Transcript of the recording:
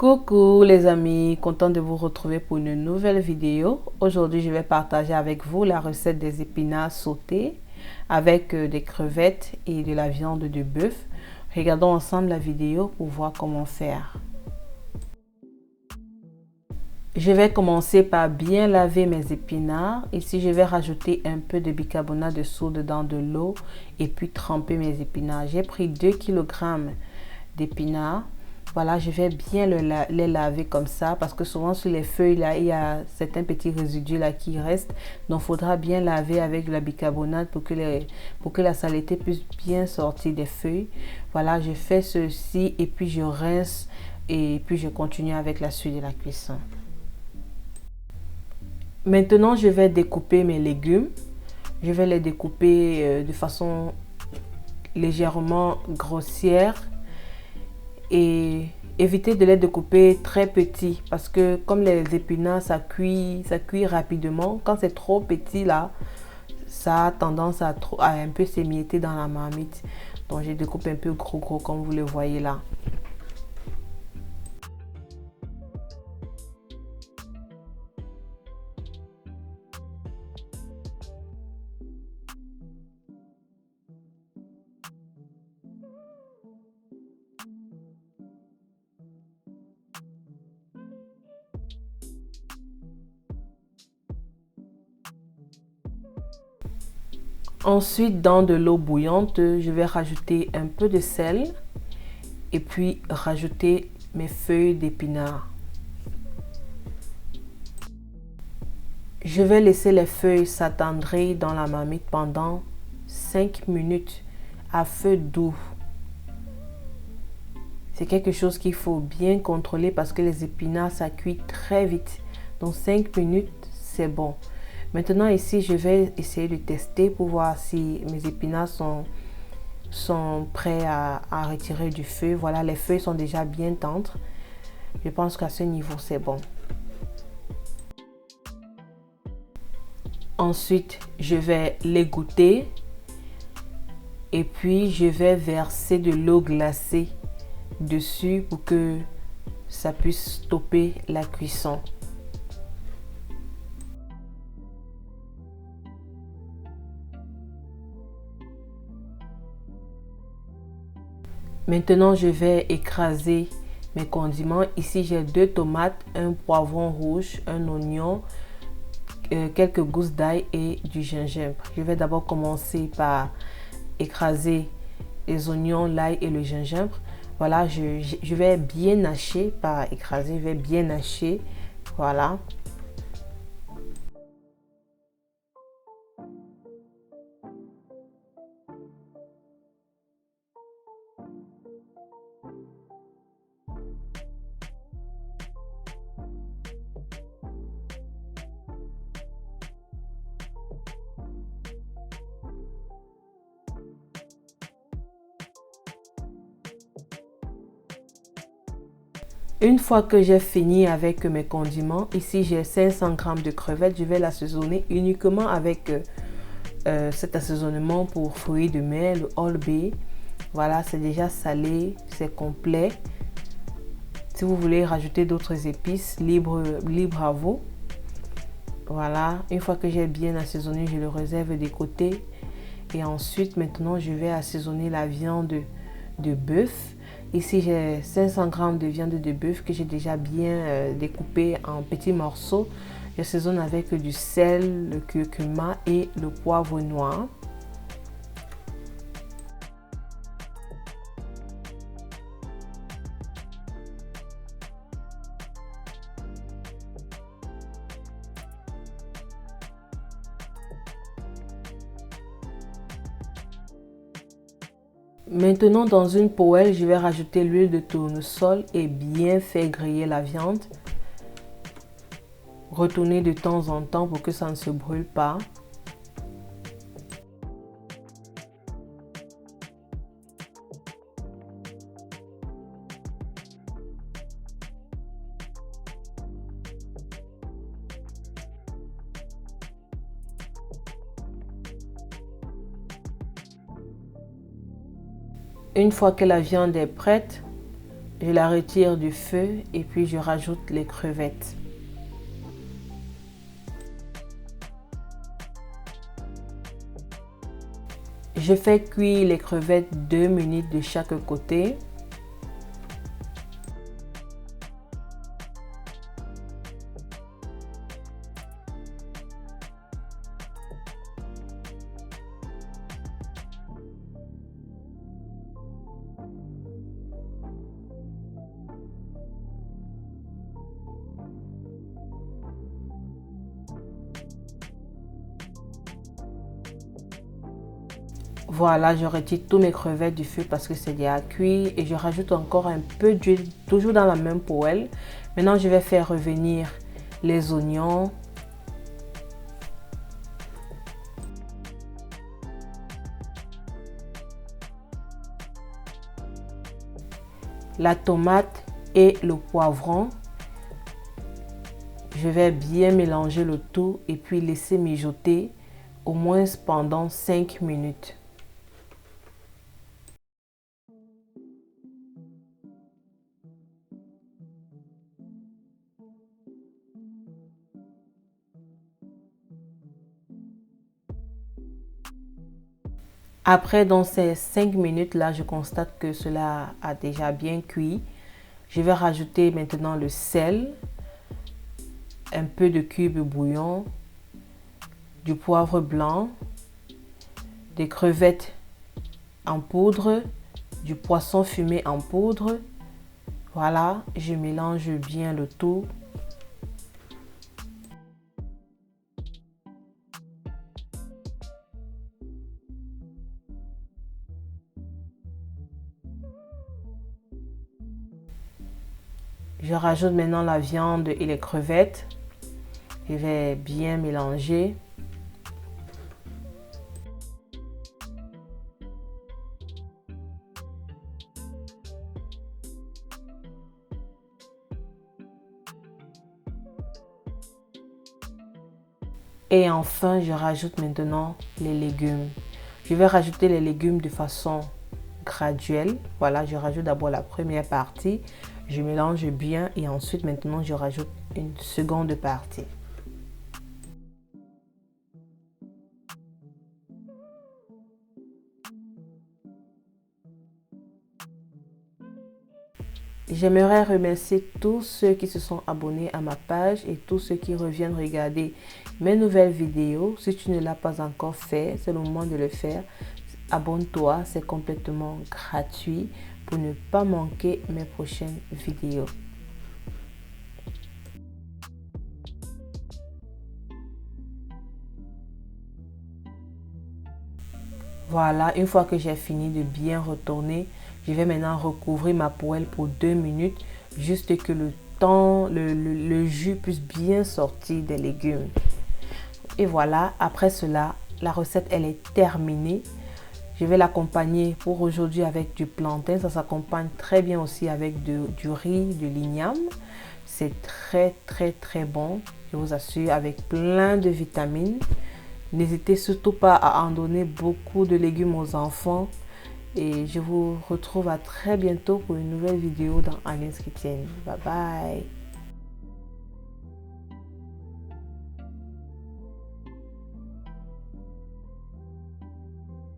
Coucou les amis, content de vous retrouver pour une nouvelle vidéo. Aujourd'hui, je vais partager avec vous la recette des épinards sautés avec des crevettes et de la viande de bœuf. Regardons ensemble la vidéo pour voir comment faire. Je vais commencer par bien laver mes épinards. Ici, je vais rajouter un peu de bicarbonate de soude dans de l'eau et puis tremper mes épinards. J'ai pris 2 kg d'épinards. Voilà, je vais bien les laver comme ça parce que souvent sur les feuilles là, il y a certains petits résidus là qui restent. Donc, il faudra bien laver avec de la bicarbonate pour que la saleté puisse bien sortir des feuilles. Voilà, je fais ceci et puis je rince et puis je continue avec la suite de la cuisson. Maintenant, je vais découper mes légumes. Je vais les découper de façon légèrement grossière et éviter de les découper très petits parce que comme les épinards, ça cuit rapidement. Quand c'est trop petit là, ça a tendance à un peu s'émietter dans la marmite. Donc, je découpe un peu gros comme vous le voyez là. Ensuite, dans de l'eau bouillante, je vais rajouter un peu de sel et puis rajouter mes feuilles d'épinards. Je vais laisser les feuilles s'attendrir dans la marmite pendant 5 minutes à feu doux. C'est quelque chose qu'il faut bien contrôler parce que les épinards, ça cuit très vite. Donc 5 minutes, c'est bon. Maintenant ici, je vais essayer de tester pour voir si mes épinards sont prêts à retirer du feu. Voilà, les feuilles sont déjà bien tendres. Je pense qu'à ce niveau, c'est bon. Ensuite, je vais l'égoutter et puis je vais verser de l'eau glacée dessus pour que ça puisse stopper la cuisson. Maintenant, je vais écraser mes condiments. Ici, j'ai 2 tomates, un poivron rouge, un oignon, quelques gousses d'ail et du gingembre. Je vais d'abord commencer par écraser les oignons, l'ail et le gingembre. Voilà, je vais bien hacher, pas écraser, je vais bien hacher. Voilà. Une fois que j'ai fini avec mes condiments, ici j'ai 500 g de crevettes. Je vais l'assaisonner uniquement avec cet assaisonnement pour fruits de mer, le Old Bay. Voilà, c'est déjà salé, c'est complet. Si vous voulez rajouter d'autres épices, libre à vous. Voilà, une fois que j'ai bien assaisonné, je le réserve de côté. Et ensuite, maintenant, je vais assaisonner la viande de bœuf. Ici, j'ai 500 g de viande de bœuf que j'ai déjà bien découpée en petits morceaux. J'assaisonne avec du sel, le curcuma et le poivre noir. Maintenant, dans une poêle, je vais rajouter l'huile de tournesol et bien faire griller la viande. Retourner de temps en temps pour que ça ne se brûle pas. Une fois que la viande est prête, Je la retire du feu et puis je rajoute les crevettes. Je fais cuire les crevettes 2 minutes de chaque côté. Voilà, je retire tous mes crevettes du feu parce que c'est déjà cuit et je rajoute encore un peu d'huile, toujours dans la même poêle. Maintenant, je vais faire revenir les oignons. La tomate et le poivron. Je vais bien mélanger le tout et puis laisser mijoter au moins pendant 5 minutes. Après, dans ces 5 minutes-là, je constate que cela a déjà bien cuit. Je vais rajouter maintenant le sel, un peu de cube bouillon, du poivre blanc, des crevettes en poudre, du poisson fumé en poudre. Voilà, je mélange bien le tout. Je rajoute maintenant la viande et les crevettes. Je vais bien mélanger. Et enfin, je rajoute maintenant les légumes. Je vais rajouter les légumes de façon graduelle. Voilà, je rajoute d'abord la première partie. Je mélange bien et ensuite maintenant je rajoute une seconde partie. J'aimerais remercier tous ceux qui se sont abonnés à ma page et tous ceux qui reviennent regarder mes nouvelles vidéos. Si tu ne l'as pas encore fait, c'est le moment de le faire. Abonne-toi, c'est complètement gratuit pour ne pas manquer mes prochaines vidéos. Voilà, une fois que j'ai fini de bien retourner, je vais maintenant recouvrir ma poêle pour 2 minutes, juste que le jus puisse bien sortir des légumes. Et voilà, après cela, la recette elle est terminée. Je vais l'accompagner pour aujourd'hui avec du plantain. Ça s'accompagne très bien aussi avec du riz, de l'igname. C'est très bon, je vous assure, avec plein de vitamines. N'hésitez surtout pas à en donner beaucoup de légumes aux enfants. Et je vous retrouve à très bientôt pour une nouvelle vidéo dans Aline's Kitchen. Bye bye.